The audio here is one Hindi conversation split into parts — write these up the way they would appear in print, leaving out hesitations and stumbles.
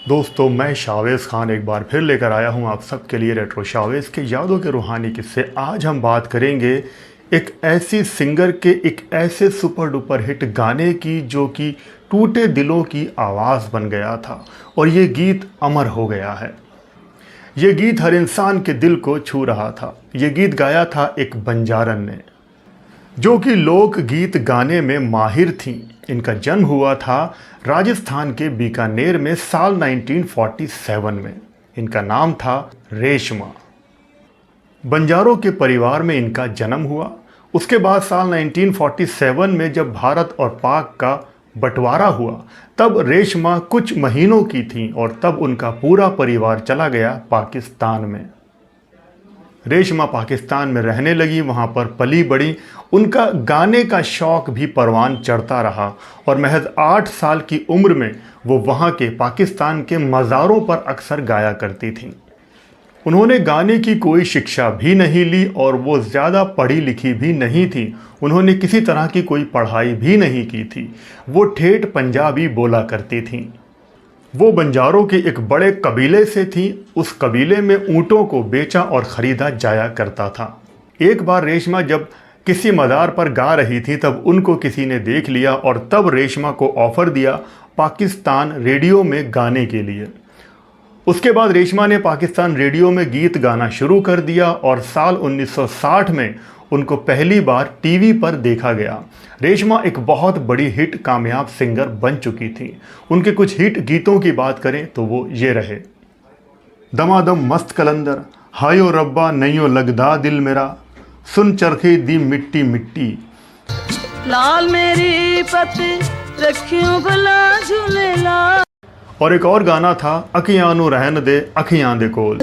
दोस्तों, मैं शावेज़ खान एक बार फिर लेकर आया हूं आप सबके लिए रेट्रो शावेज़ के यादों के रूहानी किस्से। आज हम बात करेंगे एक ऐसी सिंगर के एक ऐसे सुपर डुपर हिट गाने की जो कि टूटे दिलों की आवाज़ बन गया था और ये गीत अमर हो गया है। ये गीत हर इंसान के दिल को छू रहा था। ये गीत गाया था एक बंजारन ने, जो कि लोक गीत गाने में माहिर थीं। इनका जन्म हुआ था राजस्थान के बीकानेर में साल 1947 में। इनका नाम था रेशमा। बंजारों के परिवार में इनका जन्म हुआ। उसके बाद साल 1947 में जब भारत और पाक का बंटवारा हुआ, तब रेशमा कुछ महीनों की थी और तब उनका पूरा परिवार चला गया पाकिस्तान में। रेशमा पाकिस्तान में रहने लगी, वहाँ पर पली बड़ी। उनका गाने का शौक़ भी परवान चढ़ता रहा और महज 8 साल की उम्र में वो वहाँ के पाकिस्तान के मज़ारों पर अक्सर गाया करती थीं। उन्होंने गाने की कोई शिक्षा भी नहीं ली और वो ज़्यादा पढ़ी लिखी भी नहीं थी। उन्होंने किसी तरह की कोई पढ़ाई भी नहीं की थी। वो ठेठ पंजाबी बोला करती थीं। वो बंजारों के एक बड़े कबीले से थी। उस कबीले में ऊँटों को बेचा और ख़रीदा जाया करता था। एक बार रेशमा जब किसी मज़ार पर गा रही थी, तब उनको किसी ने देख लिया और तब रेशमा को ऑफ़र दिया पाकिस्तान रेडियो में गाने के लिए। उसके बाद रेशमा ने पाकिस्तान रेडियो में गीत गाना शुरू कर दिया और साल 1960 में उनको पहली बार टीवी पर देखा गया। रेशमा एक बहुत बड़ी हिट कामयाब सिंगर बन चुकी थी। उनके कुछ हिट गीतों की बात करें तो वो ये रहे। दमादम मस्त कलंदर, हायो रब्बा नैयो लगदा दिल मेरा, सुन चरखे दी मिट्टी मिट्टी, लाल मेरी पति रखियो भला झूलेला। और एक और गाना था अखियां नू रहन दे अखियां दे कोल।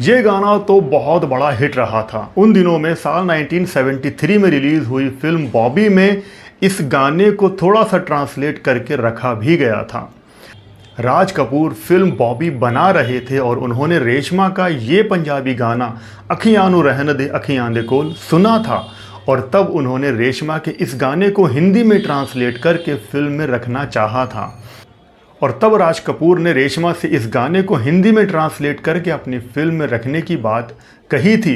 ये गाना तो बहुत बड़ा हिट रहा था। उन दिनों में साल 1973 में रिलीज हुई फिल्म बॉबी में इस गाने को थोड़ा सा ट्रांसलेट करके रखा भी गया था। राज कपूर फिल्म बॉबी बना रहे थे और उन्होंने रेशमा का ये पंजाबी गाना अखियां नू रहन दे अखियां दे कोल सुना था और तब उन्होंने रेशमा के इस गाने को हिंदी में ट्रांसलेट करके फिल्म में रखना चाहा था। और तब राज कपूर ने रेशमा से इस गाने को हिंदी में ट्रांसलेट करके अपनी फिल्म में रखने की बात कही थी।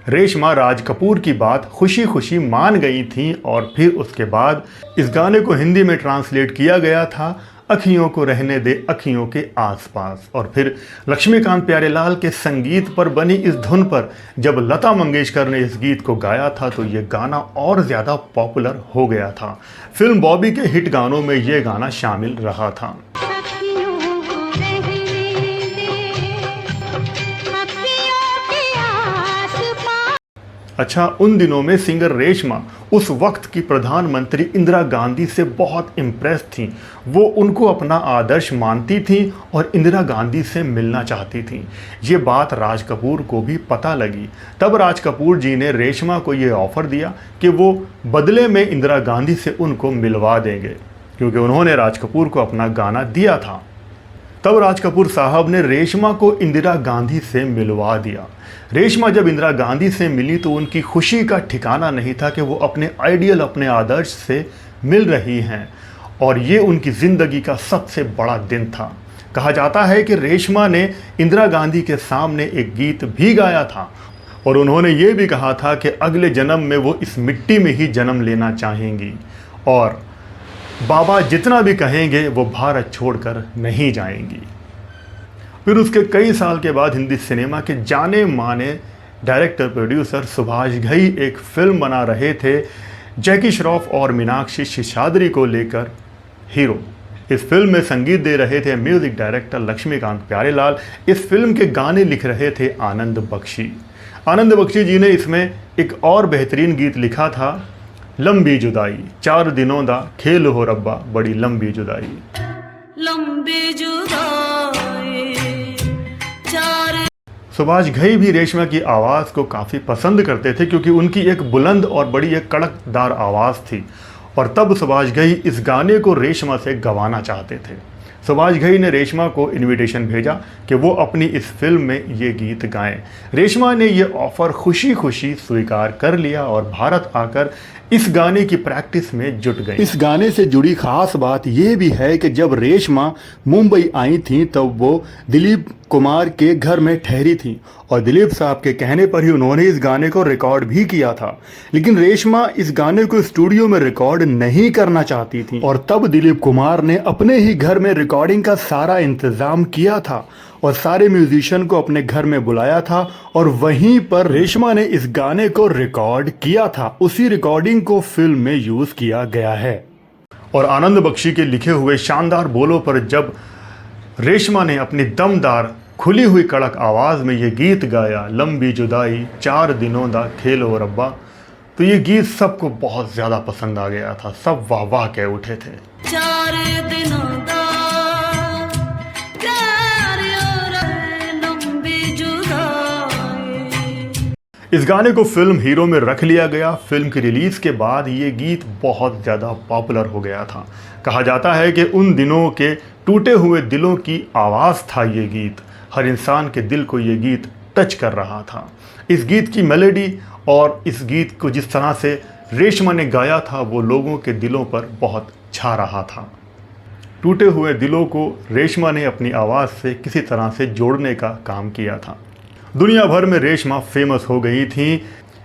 रेशमा राज कपूर की बात खुशी खुशी मान गई थी और फिर उसके बाद इस गाने को हिंदी में ट्रांसलेट किया गया था अखियों को रहने दे अखियों के आसपास। और फिर लक्ष्मीकांत प्यारेलाल के संगीत पर बनी इस धुन पर जब लता मंगेशकर ने इस गीत को गाया था तो ये गाना और ज़्यादा पॉपुलर हो गया था। फिल्म बॉबी के हिट गानों में ये गाना शामिल रहा था। अच्छा, उन दिनों में सिंगर रेशमा उस वक्त की प्रधानमंत्री इंदिरा गांधी से बहुत इम्प्रेस थीं। वो उनको अपना आदर्श मानती थीं और इंदिरा गांधी से मिलना चाहती थीं। ये बात राज कपूर को भी पता लगी। तब राज कपूर जी ने रेशमा को ये ऑफ़र दिया कि वो बदले में इंदिरा गांधी से उनको मिलवा देंगे, क्योंकि उन्होंने राज कपूर को अपना गाना दिया था। तब राज कपूर साहब ने रेशमा को इंदिरा गांधी से मिलवा दिया। रेशमा जब इंदिरा गांधी से मिली तो उनकी खुशी का ठिकाना नहीं था कि वो अपने आइडियल, अपने आदर्श से मिल रही हैं और ये उनकी ज़िंदगी का सबसे बड़ा दिन था। कहा जाता है कि रेशमा ने इंदिरा गांधी के सामने एक गीत भी गाया था और उन्होंने ये भी कहा था कि अगले जन्म में वो इस मिट्टी में ही जन्म लेना चाहेंगी और बाबा जितना भी कहेंगे वो भारत छोड़कर नहीं जाएंगी। फिर उसके कई साल के बाद हिंदी सिनेमा के जाने माने डायरेक्टर प्रोड्यूसर सुभाष घई एक फिल्म बना रहे थे जैकी श्रॉफ और मीनाक्षी शिशाद्री को लेकर हीरो। इस फिल्म में संगीत दे रहे थे म्यूज़िक डायरेक्टर लक्ष्मीकांत प्यारेलाल। इस फिल्म के गाने लिख रहे थे आनंद बख्शी। आनंद बख्शी जी ने इसमें एक और बेहतरीन गीत लिखा था, लंबी जुदाई 4 दिनों दा खेल हो रब्बा बड़ी लंबी जुदाई। लंबी जुदाई 4। सुभाष घई भी रेशमा की आवाज़ को काफ़ी पसंद करते थे क्योंकि उनकी एक बुलंद और बड़ी एक कड़कदार आवाज़ थी और तब सुभाष घई इस गाने को रेशमा से गवाना चाहते थे। सुभाष घई ने रेशमा को इनविटेशन भेजा कि वो अपनी इस फिल्म में ये गीत गाएं। रेशमा ने ये ऑफ़र खुशी खुशी स्वीकार कर लिया और भारत आकर इस गाने की प्रैक्टिस में जुट गई। इस गाने से जुड़ी खास बात यह भी है कि जब रेशमा मुंबई आई थी तब वो दिलीप कुमार के घर में ठहरी थी और दिलीप साहब के कहने पर ही उन्होंने इस गाने को रिकॉर्ड भी किया था। लेकिन रेशमा इस गाने को स्टूडियो में रिकॉर्ड नहीं करना चाहती थी और तब दिलीप कुमार ने अपने ही घर में रिकॉर्डिंग का सारा इंतजाम किया था और सारे म्यूजिशियन को अपने घर में बुलाया था और वहीं पर रेशमा ने इस गाने को रिकॉर्ड किया था। उसी रिकॉर्डिंग को फिल्म में यूज किया गया है। और आनंद बख्शी के लिखे हुए शानदार बोलों पर जब रेशमा ने अपनी दमदार खुली हुई कड़क आवाज़ में ये गीत गाया, लंबी जुदाई 4 दिनों दा खेलो रब्बा, तो ये गीत सबको बहुत ज़्यादा पसंद आ गया था। सब वाह वाह कह उठे थे। 4 दिनों दा इस गाने को फिल्म हीरो में रख लिया गया। फिल्म की रिलीज के बाद ये गीत बहुत ज़्यादा पॉपुलर हो गया था। कहा जाता है कि उन दिनों के टूटे हुए दिलों की आवाज़ था ये गीत। हर इंसान के दिल को ये गीत टच कर रहा था। इस गीत की मेलोडी और इस गीत को जिस तरह से रेशमा ने गाया था वो लोगों के दिलों पर बहुत छा रहा था। टूटे हुए दिलों को रेशमा ने अपनी आवाज़ से किसी तरह से जोड़ने का काम किया था। दुनिया भर में रेशमा फेमस हो गई थी।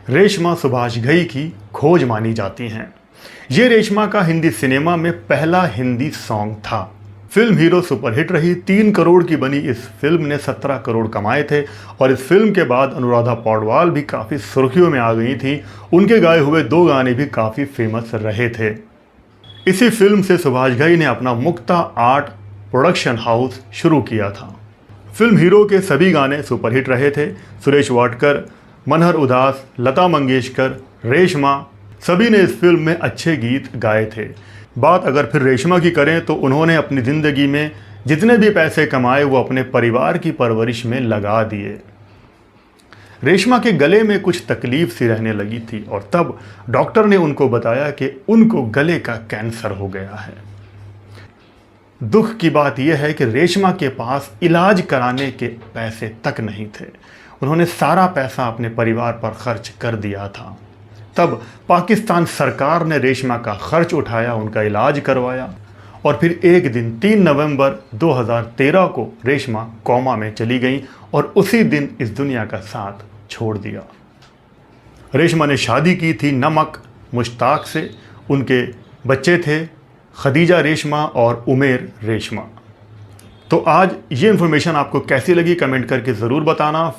रेशमा सुभाष घई की खोज मानी जाती हैं। ये रेशमा का हिंदी सिनेमा में पहला हिंदी सॉन्ग था। फिल्म हीरो सुपरहिट रही। 3 करोड़ की बनी इस फिल्म ने 17 करोड़ कमाए थे और इस फिल्म के बाद अनुराधा पौडवाल भी काफ़ी सुर्खियों में आ गई थी। उनके गाए हुए 2 गाने भी काफ़ी फेमस रहे थे। इसी फिल्म से सुभाष घई ने अपना मुक्ता आर्ट प्रोडक्शन हाउस शुरू किया था। फिल्म हीरो के सभी गाने सुपरहिट रहे थे। सुरेश वाडकर, मनहर उदास, लता मंगेशकर, रेशमा सभी ने इस फिल्म में अच्छे गीत गाए थे। बात अगर फिर रेशमा की करें तो उन्होंने अपनी ज़िंदगी में जितने भी पैसे कमाए वो अपने परिवार की परवरिश में लगा दिए। रेशमा के गले में कुछ तकलीफ सी रहने लगी थी और तब डॉक्टर ने उनको बताया कि उनको गले का कैंसर हो गया है। दुख की बात यह है कि रेशमा के पास इलाज कराने के पैसे तक नहीं थे। उन्होंने सारा पैसा अपने परिवार पर खर्च कर दिया था। तब पाकिस्तान सरकार ने रेशमा का खर्च उठाया, उनका इलाज करवाया और फिर एक दिन 3 नवंबर 2013 को रेशमा कोमा में चली गई और उसी दिन इस दुनिया का साथ छोड़ दिया। रेशमा ने शादी की थी नमक मुश्ताक से। उनके बच्चे थे खदीजा रेशमा और उमेर रेशमा। तो आज ये इन्फॉर्मेशन आपको कैसी लगी कमेंट करके ज़रूर बताना।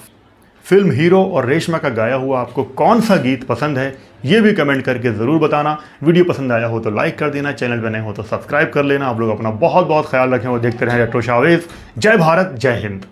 फिल्म हीरो और रेशमा का गाया हुआ आपको कौन सा गीत पसंद है ये भी कमेंट करके ज़रूर बताना। वीडियो पसंद आया हो तो लाइक कर देना, चैनल पर नए हो तो सब्सक्राइब कर लेना। आप लोग अपना बहुत बहुत ख्याल रखें और देखते रहें रेट्रो शावेज। जय भारत, जय हिंद।